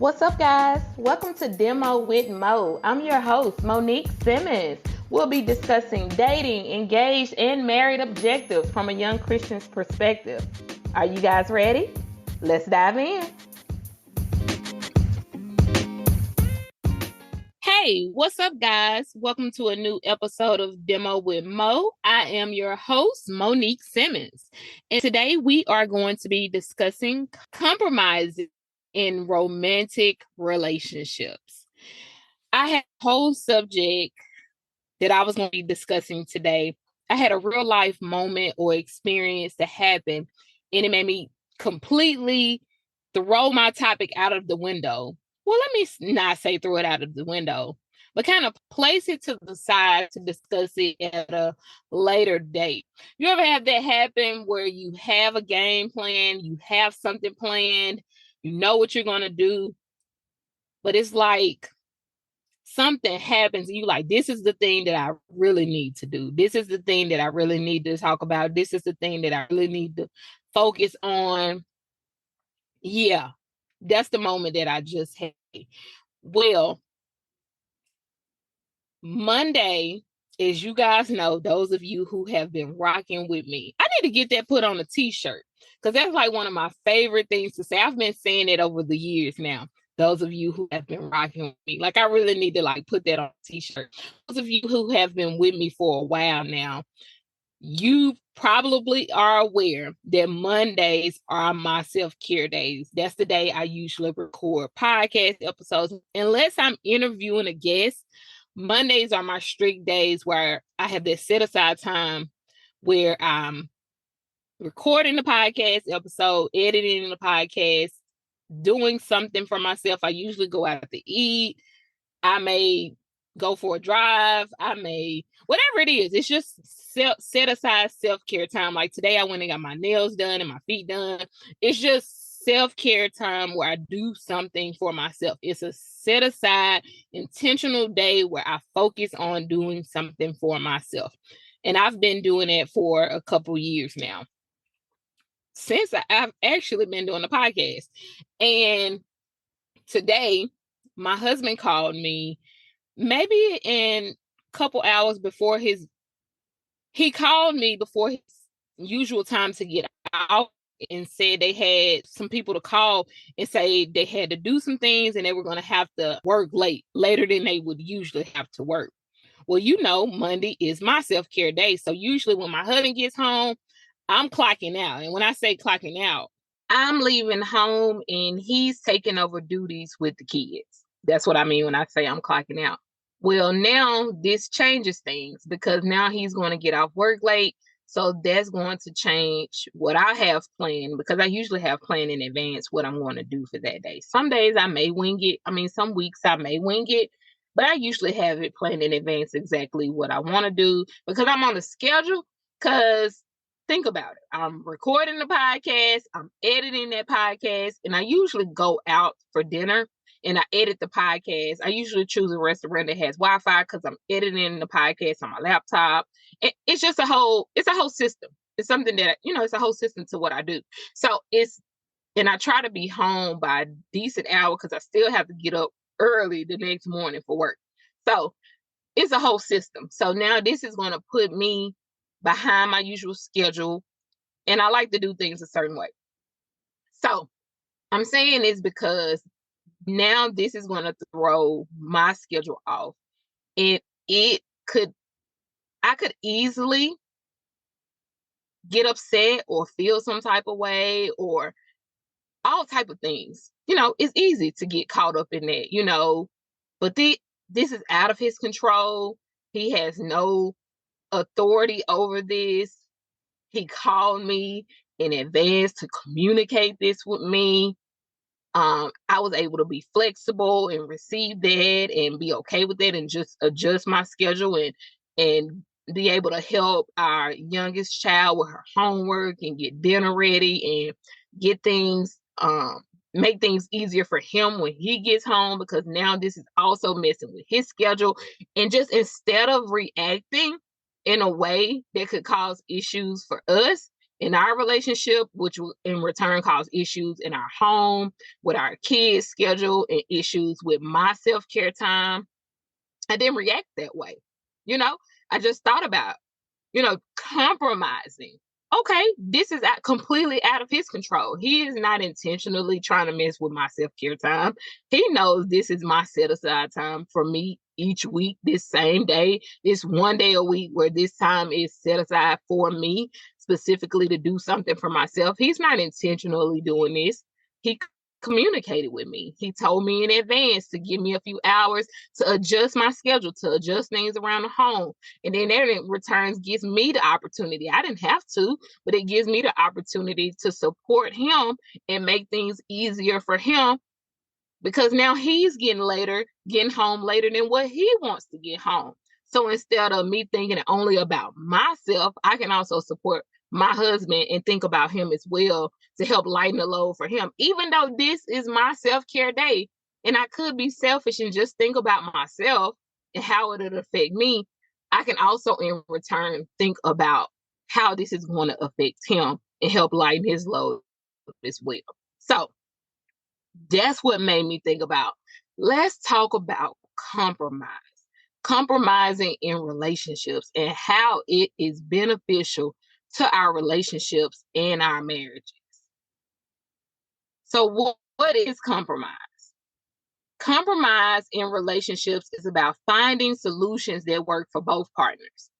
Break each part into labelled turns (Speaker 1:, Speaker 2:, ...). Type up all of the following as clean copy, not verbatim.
Speaker 1: What's up, guys? Welcome to Demo with Mo. I'm your host, Monique Simmons. We'll be discussing dating, engaged, and married objectives from a young Christian's perspective. Are you guys ready? Let's dive in. Hey, what's up, guys? Welcome to a new episode of Demo with Mo. I am your host, Monique Simmons. And today we are going to be discussing compromises in romantic relationships. I had a whole subject that I was going to be discussing today. I had a real life moment or experience that happened, and it made me completely throw my topic out of the window. Well, let me not say throw it out of the window, but kind of place it to the side to discuss it at a later date. You ever have that happen where you have a game plan, you have something planned, you know what you're going to do, but it's like something happens and you like, this is the thing that I really need to do. This is the thing that I really need to talk about. This is the thing that I really need to focus on. Yeah, that's the moment that I just had. Well, Monday, as you guys know, those of you who have been rocking with me, I need to get that put on a t-shirt because that's like one of my favorite things to say. I've been saying it over the years now. Those of you who have been rocking with me, like I really need to like put that on a t-shirt. Those of you who have been with me for a while now, you probably are aware that Mondays are my self-care days. That's the day I usually record podcast episodes. Unless I'm interviewing a guest, Mondays are my strict days where I have that set aside time where I'm recording the podcast episode, editing the podcast, doing something for myself. I usually go out to eat. I may go for a drive. I may, whatever it is, it's just set aside self-care time. Like today I went and got my nails done and my feet done. It's just self-care time where I do something for myself. It's a set aside intentional day where I focus on doing something for myself. And I've been doing it for a couple years now. Since I've actually been doing the podcast. And today, my husband called me maybe in a couple hours before he called me before his usual time to get out and said they had some people to call and say they had to do some things and they were going to have to work later than they would usually have to work. Well, you know, Monday is my self-care day. So usually when my husband gets home, I'm clocking out. And when I say clocking out, I'm leaving home and he's taking over duties with the kids. That's what I mean when I say I'm clocking out. Well, now this changes things because now he's going to get off work late. So that's going to change what I have planned because I usually have planned in advance what I'm going to do for that day. Some days I may wing it. I mean, some weeks I may wing it, but I usually have it planned in advance exactly what I want to do because I'm on a schedule. Because think about it. I'm recording the podcast, I'm editing that podcast, and I usually go out for dinner and I edit the podcast. I usually choose a restaurant that has Wi-Fi because I'm editing the podcast on my laptop. It's just a whole system. It's something that, it's a whole system to what I do. So and I try to be home by a decent hour because I still have to get up early the next morning for work. So it's a whole system. So now this is going to put me behind my usual schedule, and I like to do things a certain way. So I'm saying this because now this is going to throw my schedule off, and I could easily get upset or feel some type of way or all type of things. It's easy to get caught up in that, but this is out of his control. He has no authority over this. He called me in advance to communicate this with me. I was able to be flexible and receive that and be okay with that and just adjust my schedule and be able to help our youngest child with her homework and get dinner ready and get things, make things easier for him when he gets home, because now this is also messing with his schedule. And just instead of reacting in a way that could cause issues for us, in our relationship, which in return cause issues in our home, with our kids' schedule, and issues with my self-care time. I didn't react that way. You know, I just thought about, compromising. Okay, this is completely out of his control. He is not intentionally trying to mess with my self-care time. He knows this is my set aside time for me each week, this same day, this one day a week where this time is set aside for me, specifically to do something for myself. He's not intentionally doing this. He communicated with me. He told me in advance to give me a few hours to adjust my schedule, to adjust things around the home. And then that in returns gives me the opportunity. I didn't have to, but it gives me the opportunity to support him and make things easier for him, because now he's getting home later than what he wants to get home. So instead of me thinking only about myself, I can also support my husband and think about him as well to help lighten the load for him. Even though this is my self-care day and I could be selfish and just think about myself and how it'll affect me, I can also in return think about how this is going to affect him and help lighten his load as well. So that's what made me think about, let's talk about compromise. Compromising in relationships and how it is beneficial to our relationships and our marriages. So what is compromise? Compromise in relationships is about finding solutions that work for both partners,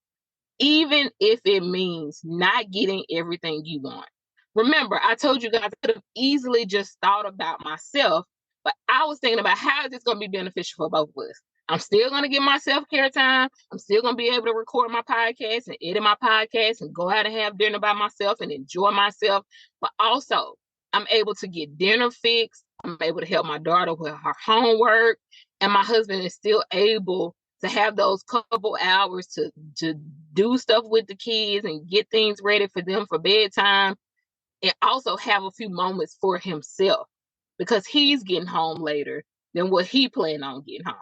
Speaker 1: even if it means not getting everything you want. Remember, I told you guys I could have easily just thought about myself, but I was thinking about how is this going to be beneficial for both of us. I'm still going to get my self-care time. I'm still going to be able to record my podcast and edit my podcast and go out and have dinner by myself and enjoy myself. But also, I'm able to get dinner fixed. I'm able to help my daughter with her homework. And my husband is still able to have those couple hours to do stuff with the kids and get things ready for them for bedtime, and also have a few moments for himself because he's getting home later than what he planned on getting home.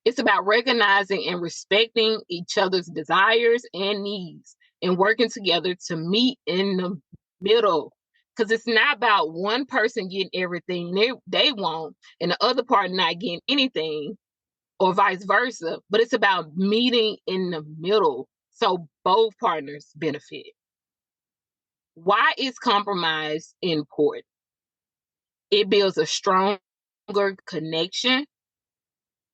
Speaker 1: It's about recognizing and respecting each other's desires and needs and working together to meet in the middle. Because it's not about one person getting everything they want and the other part not getting anything, or vice versa, but it's about meeting in the middle so both partners benefit. Why is compromise important? It builds a stronger connection.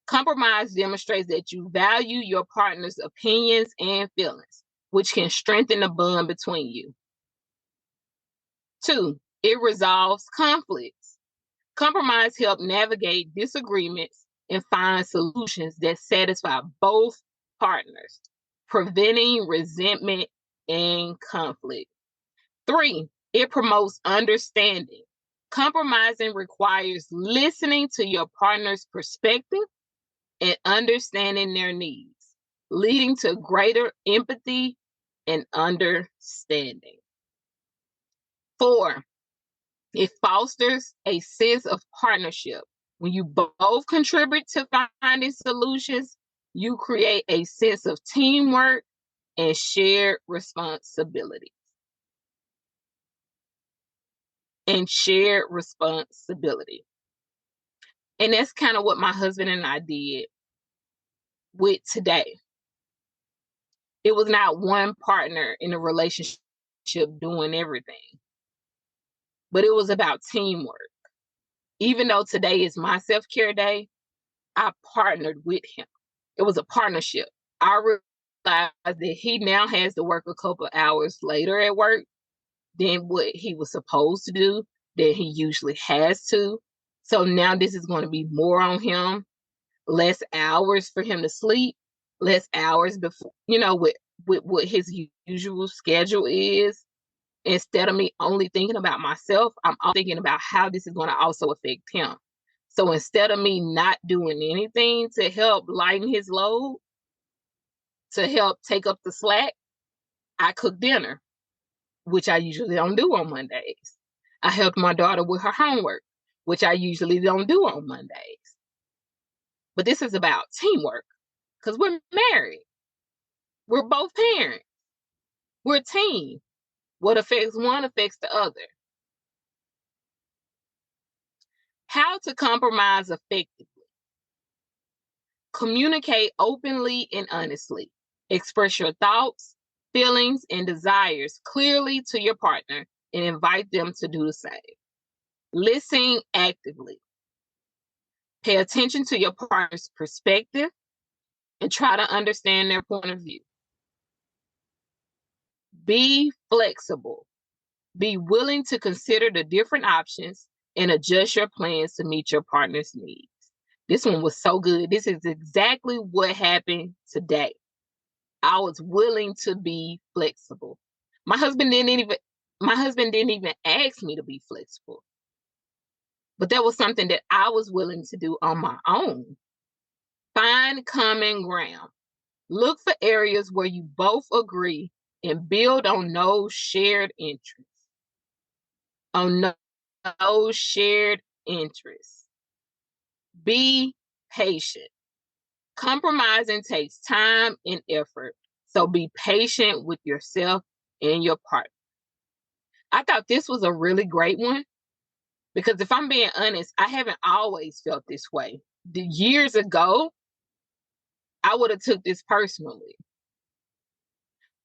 Speaker 1: Compromise demonstrates that you value your partner's opinions and feelings, which can strengthen the bond between you. 2, it resolves conflicts. Compromise helps navigate disagreements and find solutions that satisfy both partners, preventing resentment and conflict. 3, it promotes understanding. Compromising requires listening to your partner's perspective and understanding their needs, leading to greater empathy and understanding. 4, it fosters a sense of partnership. When you both contribute to finding solutions, you create a sense of teamwork and shared responsibility. And that's kind of what my husband and I did with today. It was not one partner in a relationship doing everything, but it was about teamwork. Even though today is my self-care day, I partnered with him. It was a partnership. I realized that he now has to work a couple hours later at work than what he was supposed to do, that he usually has to. So now this is going to be more on him, less hours for him to sleep, less hours before, with what his usual schedule is. Instead of me only thinking about myself, I'm thinking about how this is going to also affect him. So instead of me not doing anything to help lighten his load, to help take up the slack, I cook dinner, which I usually don't do on Mondays. I helped my daughter with her homework, which I usually don't do on Mondays. But this is about teamwork because we're married. We're both parents. We're a team. What affects one affects the other. How to compromise effectively. Communicate openly and honestly. Express your thoughts, feelings, and desires clearly to your partner and invite them to do the same. Listen actively. Pay attention to your partner's perspective and try to understand their point of view. Be flexible. Be willing to consider the different options and adjust your plans to meet your partner's needs. This one was so good. This is exactly what happened today. I was willing to be flexible. My husband didn't even ask me to be flexible. But that was something that I was willing to do on my own. Find common ground. Look for areas where you both agree and build on those shared interests. Those shared interests. Be patient. Compromising takes time and effort. So be patient with yourself and your partner. I thought this was a really great one because if I'm being honest, I haven't always felt this way. Years ago, I would have took this personally.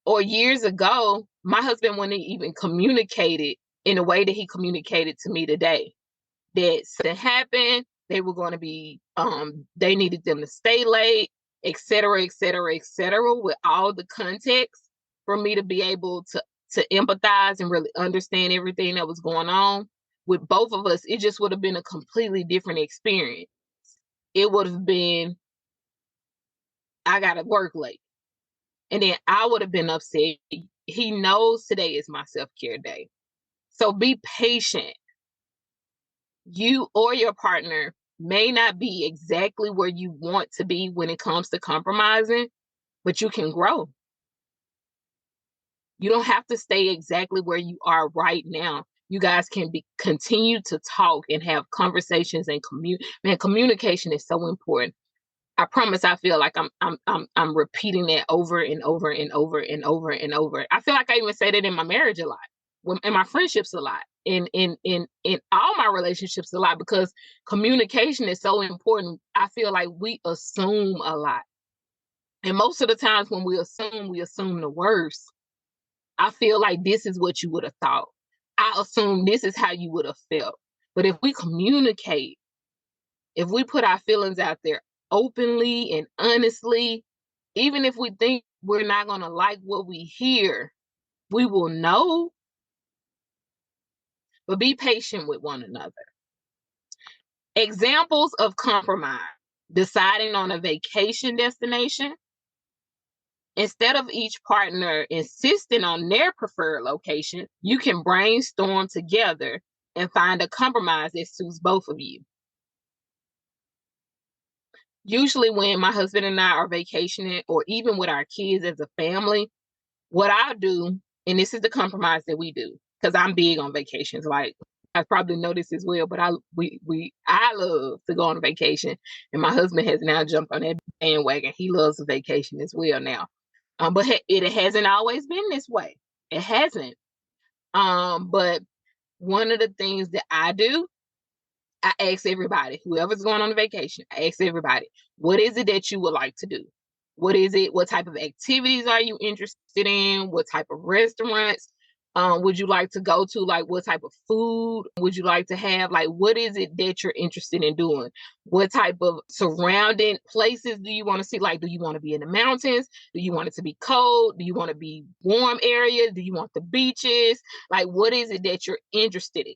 Speaker 1: Or years ago, my husband wouldn't even communicated in a way that he communicated to me today. That something happened, they were going to be, they needed them to stay late, et cetera, with all the context for me to be able to empathize and really understand everything that was going on. With both of us, it just would have been a completely different experience. It would have been, I got to work late. And then I would have been upset. He knows today is my self-care day. So be patient. You or your partner may not be exactly where you want to be when it comes to compromising, but you can grow. You don't have to stay exactly where you are right now. You guys can continue to talk and have conversations and communication is so important. I promise I feel like I'm repeating that over and over and over and over and over. I feel like I even say that in my marriage a lot, in my friendships a lot, in all my relationships a lot, because communication is so important. I feel like we assume a lot. And most of the times when we assume the worst. I feel like this is what you would have thought. I assume this is how you would have felt. But if we communicate, if we put our feelings out there openly and honestly, even if we think we're not going to like what we hear, we will know. But be patient with one another. Examples of compromise: deciding on a vacation destination. Instead of each partner insisting on their preferred location, you can brainstorm together and find a compromise that suits both of you. Usually when my husband and I are vacationing, or even with our kids as a family, what I'll do, and this is the compromise that we do, because I'm big on vacations. Like, I probably know this as well, but I love to go on a vacation, and my husband has now jumped on that bandwagon. He loves a vacation as well now. But it hasn't always been this way. It hasn't. But one of the things that I do, I ask everybody, whoever's going on a vacation, I ask everybody, what is it that you would like to do? What is it? What type of activities are you interested in? What type of restaurants would you like to go to? Like, what type of food would you like to have? Like, what is it that you're interested in doing? What type of surrounding places do you want to see? Like, do you want to be in the mountains? Do you want it to be cold? Do you want to be warm areas? Do you want the beaches? Like, what is it that you're interested in?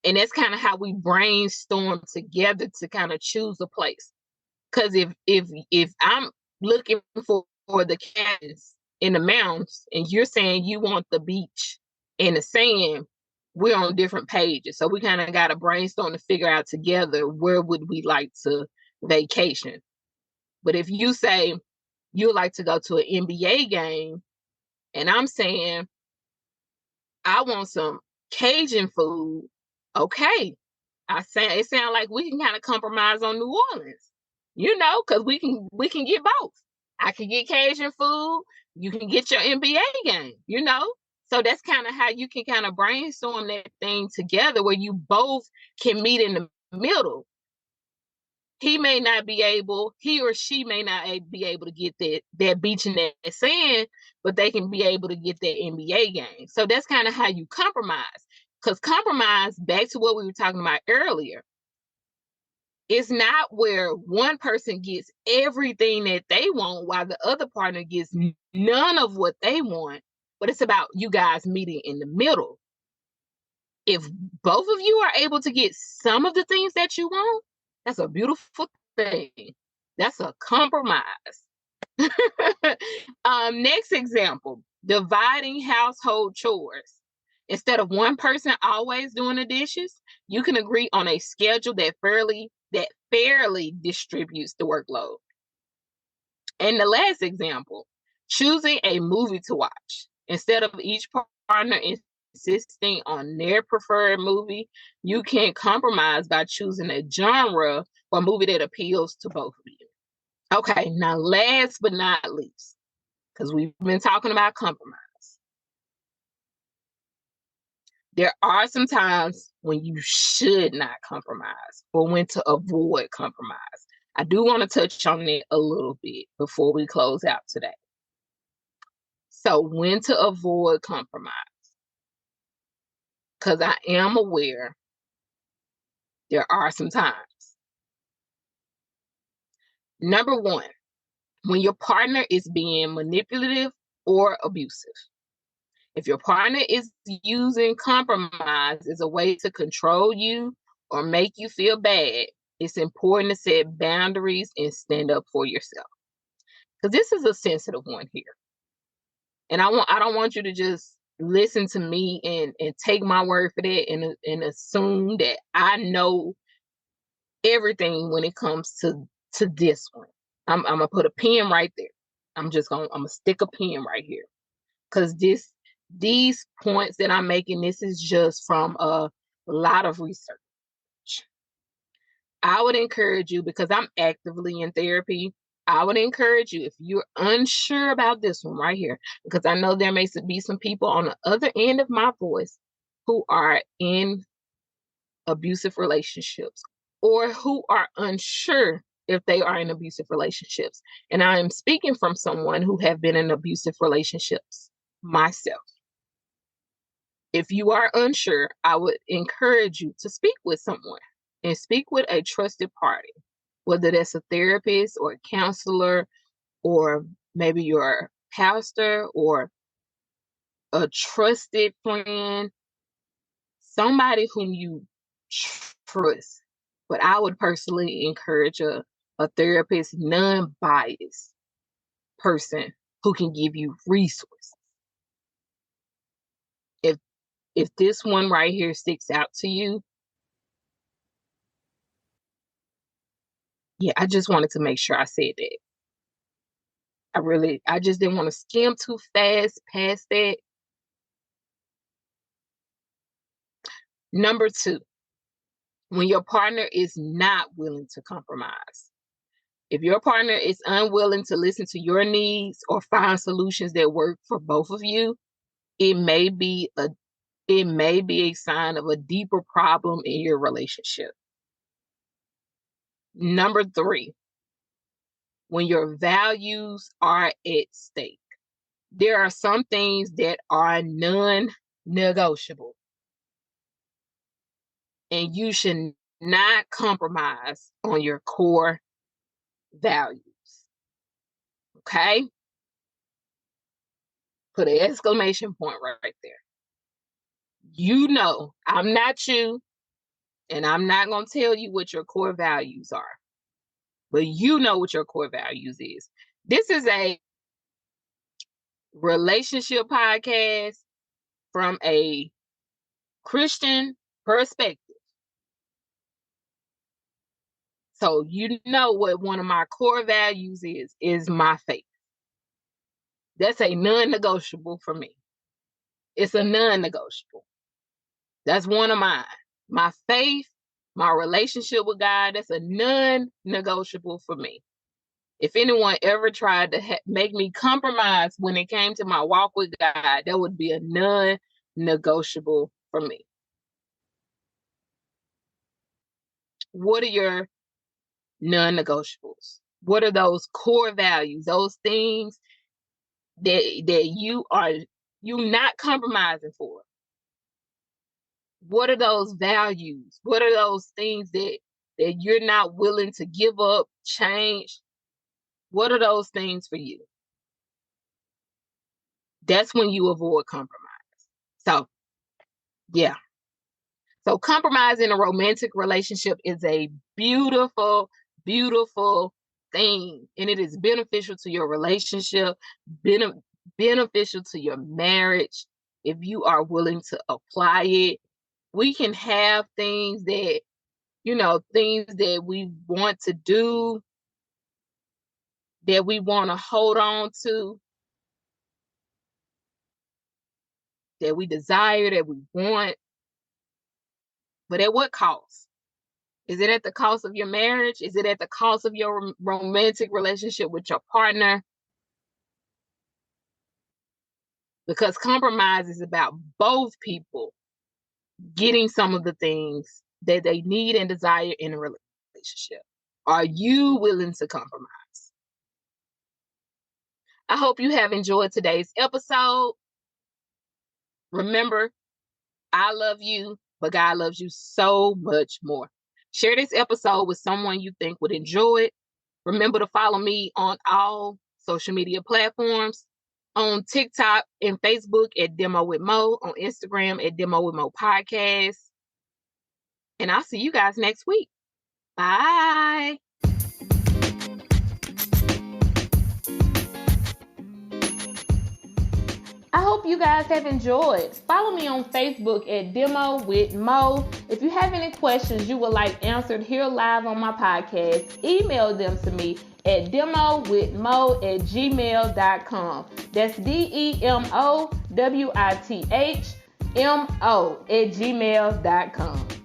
Speaker 1: And that's kind of how we brainstorm together to kind of choose a place. Because if I'm looking for the cabins in the mountains and you're saying you want the beach and the sand, we're on different pages. So we kind of got to brainstorm to figure out together where would we like to vacation. But if you say you like to go to an NBA game and I'm saying I want some Cajun food, okay. It sounds like we can kind of compromise on New Orleans, because we can get both. I can get Cajun food, you can get your NBA game, So that's kind of how you can kind of brainstorm that thing together where you both can meet in the middle. He or she may not be able to get that beach and that sand, but they can be able to get that NBA game. So that's kind of how you compromise. Because compromise, back to what we were talking about earlier, it's not where one person gets everything that they want while the other partner gets none of what they want, but it's about you guys meeting in the middle. If both of you are able to get some of the things that you want, that's a beautiful thing. That's a compromise. Next example, dividing household chores. Instead of one person always doing the dishes, you can agree on a schedule that fairly distributes the workload. And the last example, choosing a movie to watch. Instead of each partner insisting on their preferred movie, you can compromise by choosing a genre or movie that appeals to both of you. Okay, now last but not least, because we've been talking about compromise, there are some times when you should not compromise or when to avoid compromise. I do want to touch on it a little bit before we close out today. So when to avoid compromise, because I am aware there are some times. Number one, when your partner is being manipulative or abusive. If your partner is using compromise as a way to control you or make you feel bad, it's important to set boundaries and stand up for yourself. Because this is a sensitive one here. And I don't want you to just listen to me and take my word for that and assume that I know everything when it comes to this one. I'm gonna put a pin right there. I'm gonna stick a pin right here. Because these points that I'm making, this is just from a lot of research. I would encourage you, because I'm actively in therapy, I would encourage you, if you're unsure about this one right here, because I know there may be some people on the other end of my voice who are in abusive relationships or who are unsure if they are in abusive relationships. And I am speaking from someone who have been in abusive relationships myself. If you are unsure, I would encourage you to speak with someone and speak with a trusted party, whether that's a therapist or a counselor, or maybe your pastor or a trusted friend, somebody whom you trust. But I would personally encourage a therapist, non-biased person who can give you resources. If this one right here sticks out to you, yeah, I just wanted to make sure I said that. I just didn't want to skim too fast past that. Number two, when your partner is not willing to compromise. If your partner is unwilling to listen to your needs or find solutions that work for both of you, it may be a sign of a deeper problem in your relationship. Number three, when your values are at stake. There are some things that are non-negotiable, and you should not compromise on your core values. Okay? Put an exclamation point right there. You know, I'm not you, and I'm not going to tell you what your core values are, but you know what your core values is. This is a relationship podcast from a Christian perspective. So you know what one of my core values is my faith. That's a non-negotiable for me. It's a non-negotiable. That's one of mine. My faith, my relationship with God, that's a non-negotiable for me. If anyone ever tried to make me compromise when it came to my walk with God, that would be a non-negotiable for me. What are your non-negotiables? What are those core values, those things that you're not compromising for? What are those values? What are those things that you're not willing to give up, change? What are those things for you? That's when you avoid compromise. So, yeah. So compromise in a romantic relationship is a beautiful, beautiful thing. And it is beneficial to your relationship, beneficial to your marriage if you are willing to apply it. We can have things that, things that we want to do, that we want to hold on to, that we desire, that we want. But at what cost? Is it at the cost of your marriage? Is it at the cost of your romantic relationship with your partner? Because compromise is about both people getting some of the things that they need and desire in a relationship. Are you willing to compromise? I hope you have enjoyed today's episode. Remember, I love you, but God loves you so much more. Share this episode with someone you think would enjoy it. Remember to follow me on all social media platforms, on TikTok and Facebook at Demo with Mo, on Instagram at Demo with Mo Podcast. And I'll see you guys next week. Bye. I hope you guys have enjoyed. Follow me on Facebook at Demo with Mo. If you have any questions you would like answered here live on my podcast, email them to me at demowithmo@gmail.com. That's DEMOWITHMO@gmail.com.